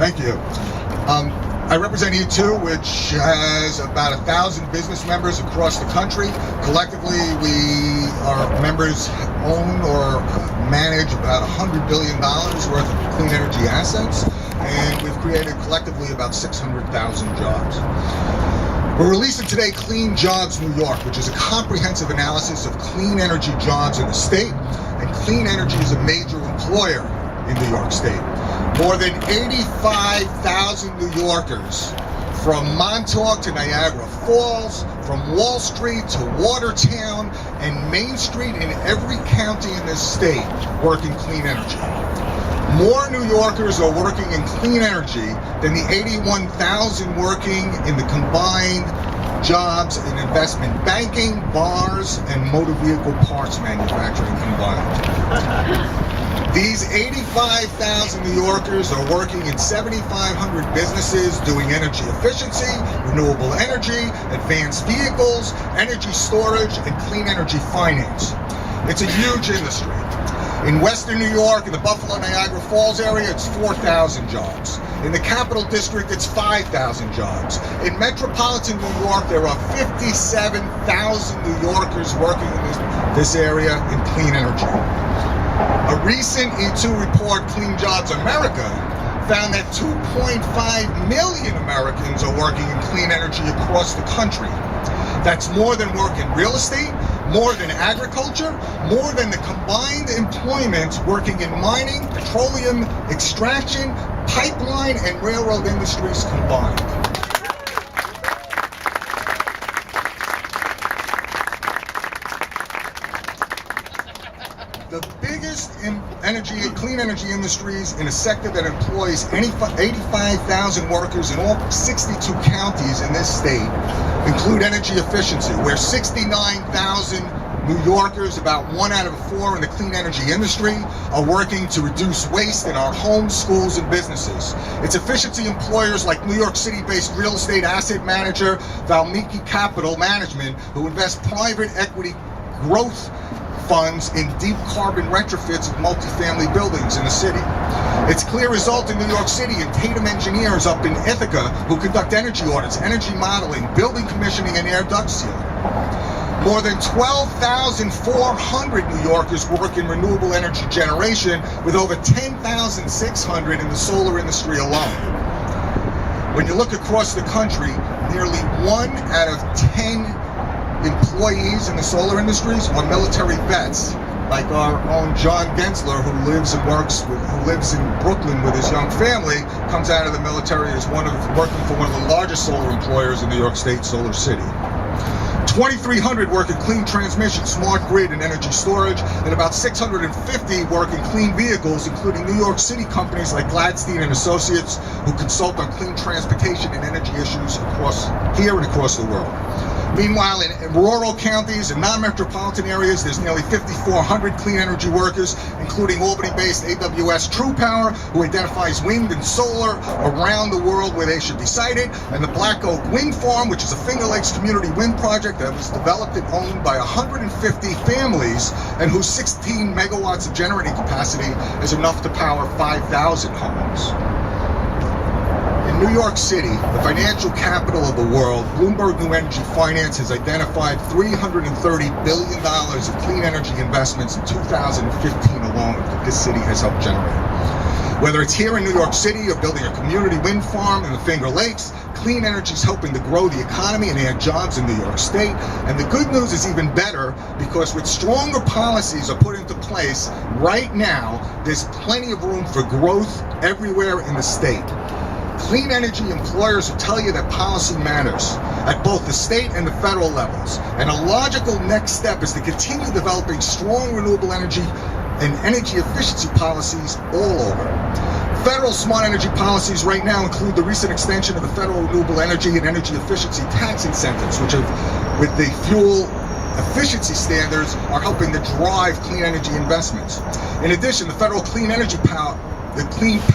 Thank you. I represent E2, which has about 1,000 business members across the country. Collectively, our members own or manage about $100 billion worth of clean energy assets, and we've created collectively about 600,000 jobs. We're releasing today Clean Jobs New York, which is a comprehensive analysis of clean energy jobs in the state, and clean energy is a major employer in New York State. More than 85,000 New Yorkers, from Montauk to Niagara Falls, from Wall Street to Watertown and Main Street in every county in this state, work in clean energy. More New Yorkers are working in clean energy than the 81,000 working in the combined jobs in investment banking, bars, and motor vehicle parts manufacturing combined. These 85,000 New Yorkers are working in 7,500 businesses doing energy efficiency, renewable energy, advanced vehicles, energy storage, and clean energy finance. It's a huge industry. In Western New York, in the Buffalo, Niagara Falls area, it's 4,000 jobs. In the Capital District, it's 5,000 jobs. In metropolitan New York, there are 57,000 New Yorkers working in this area in clean energy. A recent E2 report, Clean Jobs America, found that 2.5 million Americans are working in clean energy across the country. That's more than work in real estate, more than agriculture, more than the combined employment working in mining, petroleum extraction, pipeline, and railroad industries combined. The biggest clean energy industries in a sector that employs 85,000 workers in all 62 counties in this state include energy efficiency, where 69,000 New Yorkers, about 1 out of 4 in the clean energy industry, are working to reduce waste in our homes, schools, and businesses. It's efficiency employers like New York City-based real estate asset manager Valmiki Capital Management, who invest private equity growth funds in deep carbon retrofits of multifamily buildings in the city. It's clear result in New York City and Tatum engineers up in Ithaca who conduct energy audits, energy modeling, building commissioning, and air duct sealing. More than 12,400 New Yorkers work in renewable energy generation, with over 10,600 in the solar industry alone. When you look across the country, nearly 1 out of 10 employees in the solar industries are military vets, like our own John Gensler, who lives in Brooklyn with his young family, comes out of the military as working for one of the largest solar employers in New York State, Solar City. 2,300 work in clean transmission, smart grid, and energy storage, and about 650 work in clean vehicles, including New York City companies like Gladstein and Associates, who consult on clean transportation and energy issues here and across the world. Meanwhile, in rural counties and non-metropolitan areas, there's nearly 5,400 clean energy workers, including Albany-based AWS True Power, who identifies wind and solar around the world where they should be sited, and the Black Oak Wind Farm, which is a Finger Lakes community wind project that was developed and owned by 150 families, and whose 16 megawatts of generating capacity is enough to power 5,000 homes. In New York City, the financial capital of the world, Bloomberg New Energy Finance has identified $330 billion of clean energy investments in 2015 alone that this city has helped generate. Whether it's here in New York City or building a community wind farm in the Finger Lakes, clean energy is helping to grow the economy and add jobs in New York State. And the good news is even better, because with stronger policies are put into place right now, there's plenty of room for growth everywhere in the state. Clean energy employers will tell you that policy matters at both the state and the federal levels. And a logical next step is to continue developing strong renewable energy and energy efficiency policies all over. Federal smart energy policies right now include the recent extension of the federal renewable energy and energy efficiency tax incentives, which have, with the fuel efficiency standards, are helping to drive clean energy investments. In addition, the federal Clean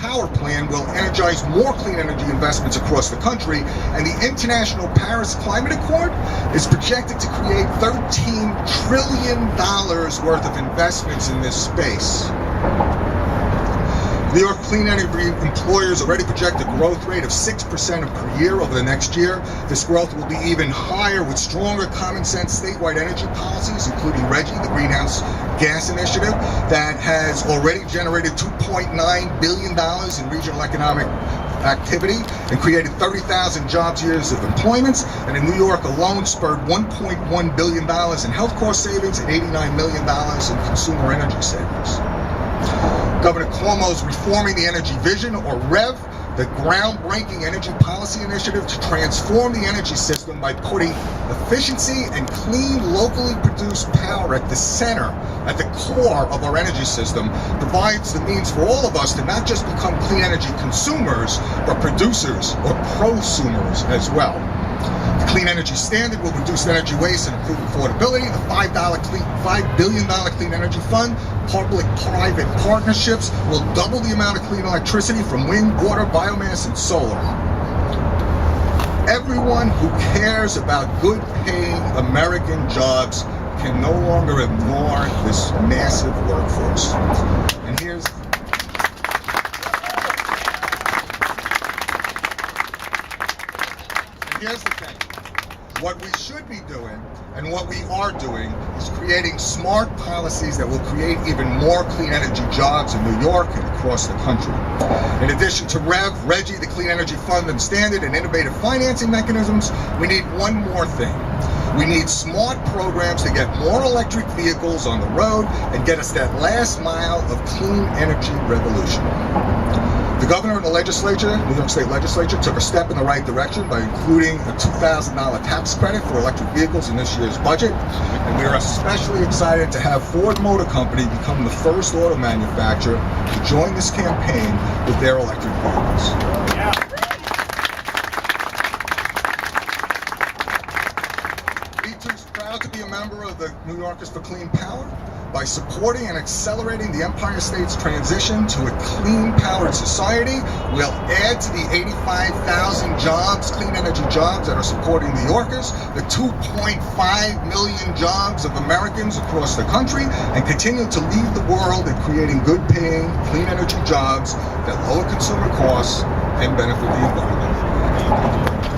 Power Plan will energize more clean energy investments across the country, and the International Paris Climate Accord is projected to create $13 trillion worth of investments in this space. New York clean energy employers already project a growth rate of 6% per year over the next year. This growth will be even higher with stronger common sense statewide energy policies, including RGGI, the Greenhouse Gas Initiative, that has already generated $2.9 billion in regional economic activity and created 30,000 jobs years of employment, and in New York alone spurred $1.1 billion in health cost savings and $89 million in consumer energy savings. Governor Cuomo's Reforming the Energy Vision, or REV, the groundbreaking energy policy initiative to transform the energy system by putting efficiency and clean, locally produced power at the center, at the core of our energy system, provides the means for all of us to not just become clean energy consumers, but producers or prosumers as well. The Clean Energy Standard will reduce energy waste and improve affordability. The $5 billion Clean Energy Fund, public-private partnerships, will double the amount of clean electricity from wind, water, biomass, and solar. Everyone who cares about good-paying American jobs can no longer ignore this massive workforce. And here's the thing. What we should be doing, and what we are doing, is creating smart policies that will create even more clean energy jobs in New York and across the country. In addition to REV, RGGI, the Clean Energy Fund and Standard, and innovative financing mechanisms, we need one more thing. We need smart programs to get more electric vehicles on the road and get us that last mile of clean energy revolution. The governor and the legislature, New York State Legislature, took a step in the right direction by including a $2,000 tax credit for electric vehicles in this year's budget. And we are especially excited to have Ford Motor Company become the first auto manufacturer to join this campaign with their electric vehicles. B2's proud to be a member of the New Yorkers for Clean Power. By supporting and accelerating the Empire State's transition to a clean-powered society, we'll add to the 85,000 jobs, clean energy jobs, that are supporting New Yorkers, the 2.5 million jobs of Americans across the country, and continue to lead the world in creating good-paying, clean energy jobs that lower consumer costs and benefit the environment.